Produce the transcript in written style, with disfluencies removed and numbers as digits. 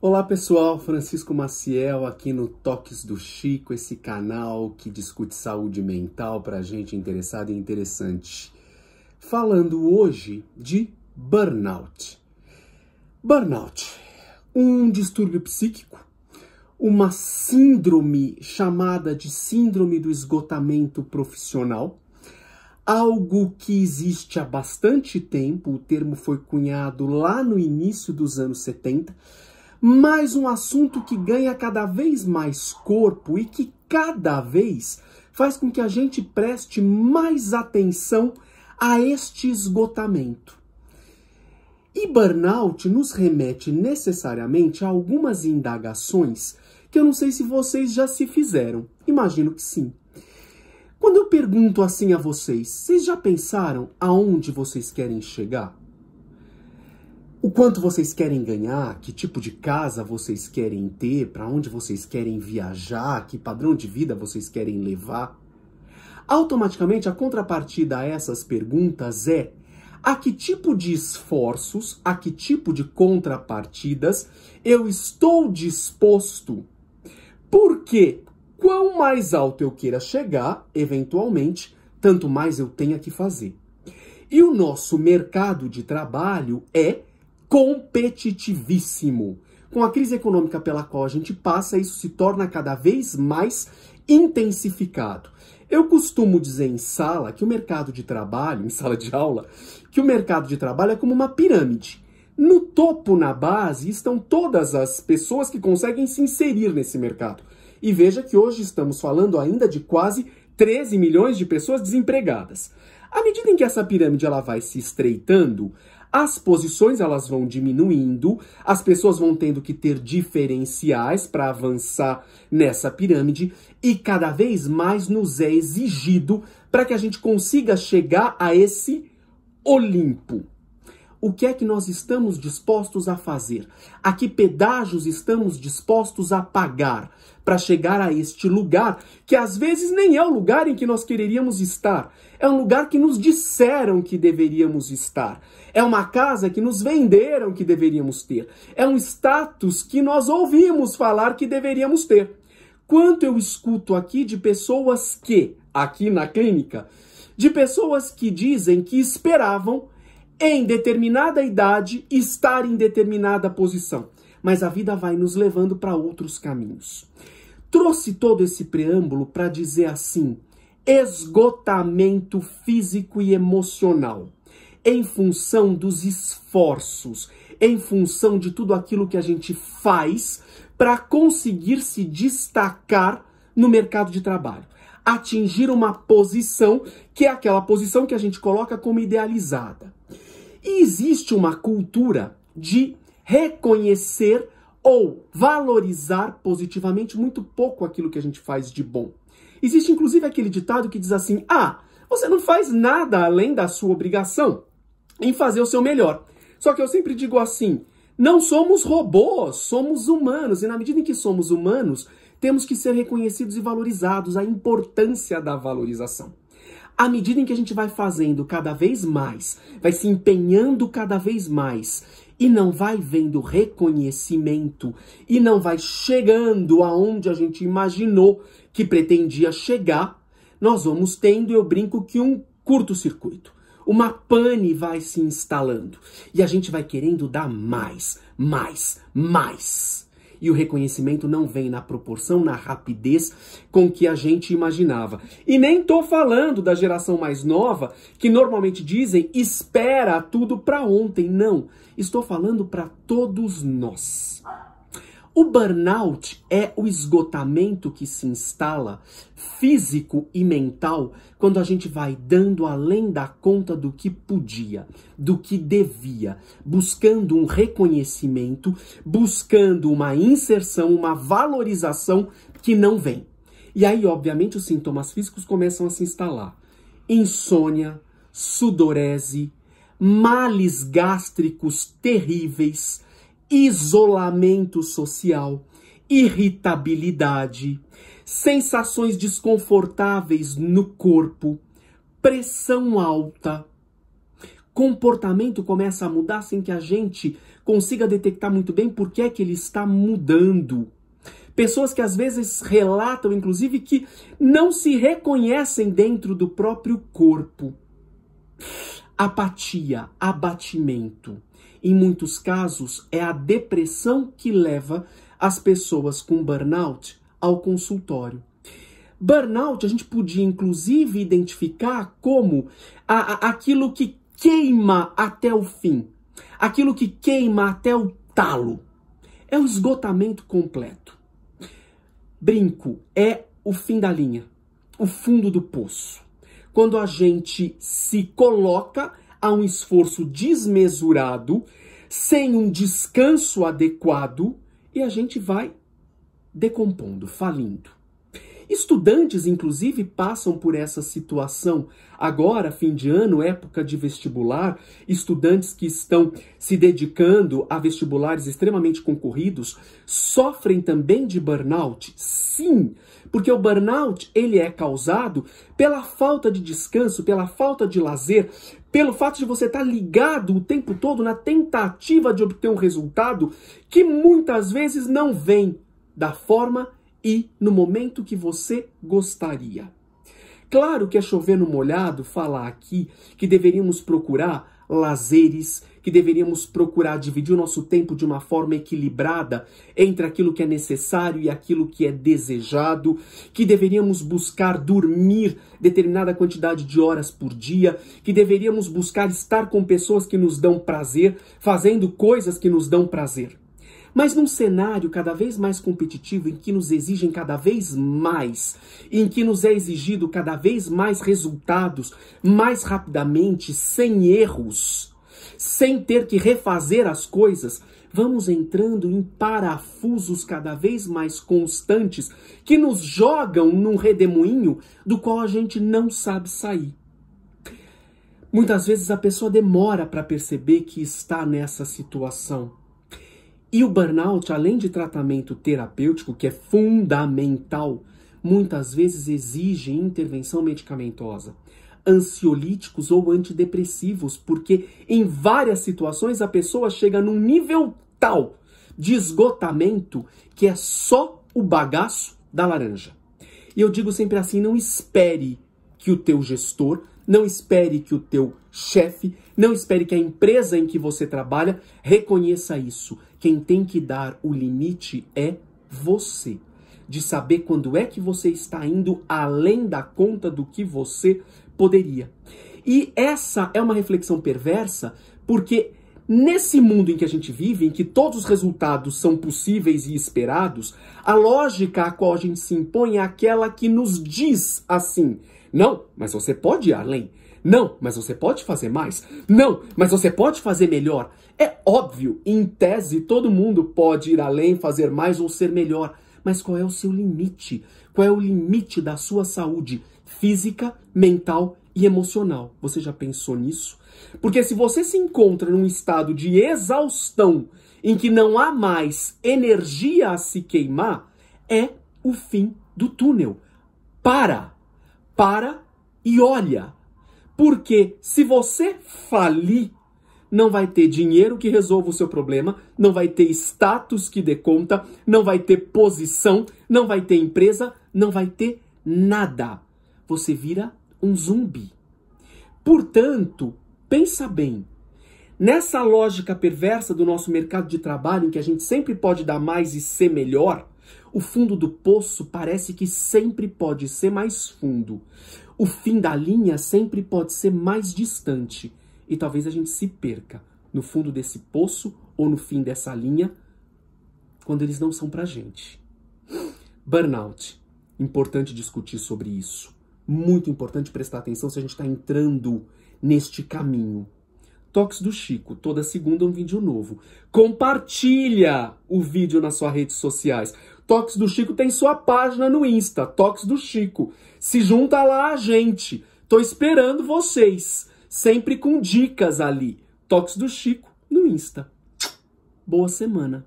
Olá pessoal, Francisco Maciel aqui no Toques do Chico, esse canal que discute saúde mental para gente interessada e interessante. Falando hoje de burnout. Burnout, um distúrbio psíquico, uma síndrome chamada de síndrome do esgotamento profissional, algo que existe há bastante tempo, o termo foi cunhado lá no início dos anos 70, mas um assunto que ganha cada vez mais corpo e que cada vez faz com que a gente preste mais atenção a este esgotamento. E burnout nos remete necessariamente a algumas indagações que eu não sei se vocês já se fizeram. Imagino que sim. Quando eu pergunto assim a vocês, vocês já pensaram aonde vocês querem chegar? O quanto vocês querem ganhar, que tipo de casa vocês querem ter, para onde vocês querem viajar, que padrão de vida vocês querem levar? Automaticamente, a contrapartida a essas perguntas é a que tipo de esforços, a que tipo de contrapartidas eu estou disposto? Porque quanto mais alto eu queira chegar, eventualmente, tanto mais eu tenha que fazer. E o nosso mercado de trabalho é competitivíssimo. Com a crise econômica pela qual a gente passa, isso se torna cada vez mais intensificado. Eu costumo dizer em sala que o mercado de trabalho, em sala de aula, que o mercado de trabalho é como uma pirâmide. No topo, na base, estão todas as pessoas que conseguem se inserir nesse mercado. E veja que hoje estamos falando ainda de quase 13 milhões de pessoas desempregadas. À medida em que essa pirâmide ela vai se estreitando, as posições elas vão diminuindo, as pessoas vão tendo que ter diferenciais para avançar nessa pirâmide e cada vez mais nos é exigido para que a gente consiga chegar a esse Olimpo. O que é que nós estamos dispostos a fazer? A que pedágios estamos dispostos a pagar para chegar a este lugar, que às vezes nem é o lugar em que nós quereríamos estar. É um lugar que nos disseram que deveríamos estar. É uma casa que nos venderam que deveríamos ter. É um status que nós ouvimos falar que deveríamos ter. Quanto eu escuto aqui de pessoas que, aqui na clínica, de pessoas que dizem que esperavam em determinada idade, estar em determinada posição. Mas a vida vai nos levando para outros caminhos. Trouxe todo esse preâmbulo para dizer assim, esgotamento físico e emocional, em função dos esforços, em função de tudo aquilo que a gente faz para conseguir se destacar no mercado de trabalho. Atingir uma posição que é aquela posição que a gente coloca como idealizada. E existe uma cultura de reconhecer ou valorizar positivamente muito pouco aquilo que a gente faz de bom. Existe inclusive aquele ditado que diz assim, você não faz nada além da sua obrigação em fazer o seu melhor. Só que eu sempre digo assim, não somos robôs, somos humanos. E na medida em que somos humanos, temos que ser reconhecidos e valorizados, a importância da valorização. À medida em que a gente vai fazendo cada vez mais, vai se empenhando cada vez mais e não vai vendo reconhecimento e não vai chegando aonde a gente imaginou que pretendia chegar, nós vamos tendo, eu brinco, que um curto-circuito. Uma pane vai se instalando e a gente vai querendo dar mais. E o reconhecimento não vem na proporção, na rapidez com que a gente imaginava. E nem tô falando da geração mais nova, que normalmente dizem, espera tudo para ontem. Não, estou falando para todos nós. O burnout é o esgotamento que se instala, físico e mental, quando a gente vai dando além da conta do que podia, do que devia, buscando um reconhecimento, buscando uma inserção, uma valorização que não vem. E aí, obviamente, os sintomas físicos começam a se instalar. Insônia, sudorese, males gástricos terríveis, isolamento social, irritabilidade, sensações desconfortáveis no corpo, pressão alta. Comportamento começa a mudar sem que a gente consiga detectar muito bem por que é que ele está mudando. Pessoas que às vezes relatam, inclusive, que não se reconhecem dentro do próprio corpo. Apatia, abatimento. Em muitos casos, é a depressão que leva as pessoas com burnout ao consultório. Burnout a gente podia, inclusive, identificar como aquilo que queima até o fim. Aquilo que queima até o talo. É o esgotamento completo. Brinco, é o fim da linha, o fundo do poço. Quando a gente se coloca a um esforço desmesurado, sem um descanso adequado, e a gente vai decompondo, falindo. Estudantes, inclusive, passam por essa situação. Agora, fim de ano, época de vestibular, estudantes que estão se dedicando a vestibulares extremamente concorridos sofrem também de burnout? Sim, porque o burnout ele é causado pela falta de descanso, pela falta de lazer, pelo fato de você estar ligado o tempo todo na tentativa de obter um resultado que muitas vezes não vem da forma e no momento que você gostaria. Claro que é chover no molhado falar aqui que deveríamos procurar lazeres, que deveríamos procurar dividir o nosso tempo de uma forma equilibrada entre aquilo que é necessário e aquilo que é desejado, que deveríamos buscar dormir determinada quantidade de horas por dia, que deveríamos buscar estar com pessoas que nos dão prazer, fazendo coisas que nos dão prazer. Mas num cenário cada vez mais competitivo, em que nos exigem cada vez mais, em que nos é exigido cada vez mais resultados, mais rapidamente, sem erros, sem ter que refazer as coisas, vamos entrando em parafusos cada vez mais constantes que nos jogam num redemoinho do qual a gente não sabe sair. Muitas vezes a pessoa demora para perceber que está nessa situação. E o burnout, além de tratamento terapêutico, que é fundamental, muitas vezes exige intervenção medicamentosa, ansiolíticos ou antidepressivos, porque em várias situações a pessoa chega num nível tal de esgotamento que é só o bagaço da laranja. E eu digo sempre assim, não espere que o teu gestor, não espere que o teu chefe, não espere que a empresa em que você trabalha reconheça isso. Quem tem que dar o limite é você. De saber quando é que você está indo além da conta do que você poderia. E essa é uma reflexão perversa, porque nesse mundo em que a gente vive, em que todos os resultados são possíveis e esperados, a lógica a qual a gente se impõe é aquela que nos diz assim: não, mas você pode ir além. Não, mas você pode fazer mais. Não, mas você pode fazer melhor. É óbvio, em tese, todo mundo pode ir além, fazer mais ou ser melhor. Mas qual é o seu limite? Qual é o limite da sua saúde física, mental e emocional? Você já pensou nisso? Porque se você se encontra num estado de exaustão, em que não há mais energia a se queimar, é o fim do túnel. Para e olha. Porque se você falir, não vai ter dinheiro que resolva o seu problema, não vai ter status que dê conta, não vai ter posição, não vai ter empresa, não vai ter nada. Você vira um zumbi. Portanto, pensa bem. Nessa lógica perversa do nosso mercado de trabalho, em que a gente sempre pode dar mais e ser melhor, o fundo do poço parece que sempre pode ser mais fundo. O fim da linha sempre pode ser mais distante. E talvez a gente se perca no fundo desse poço ou no fim dessa linha, quando eles não são pra gente. Burnout. Importante discutir sobre isso. Muito importante prestar atenção se a gente está entrando neste caminho. Toques do Chico, toda segunda um vídeo novo. Compartilha o vídeo nas suas redes sociais. Toques do Chico tem sua página no Insta, Toques do Chico. Se junta lá a gente. Tô esperando vocês, sempre com dicas ali. Toques do Chico no Insta. Boa semana.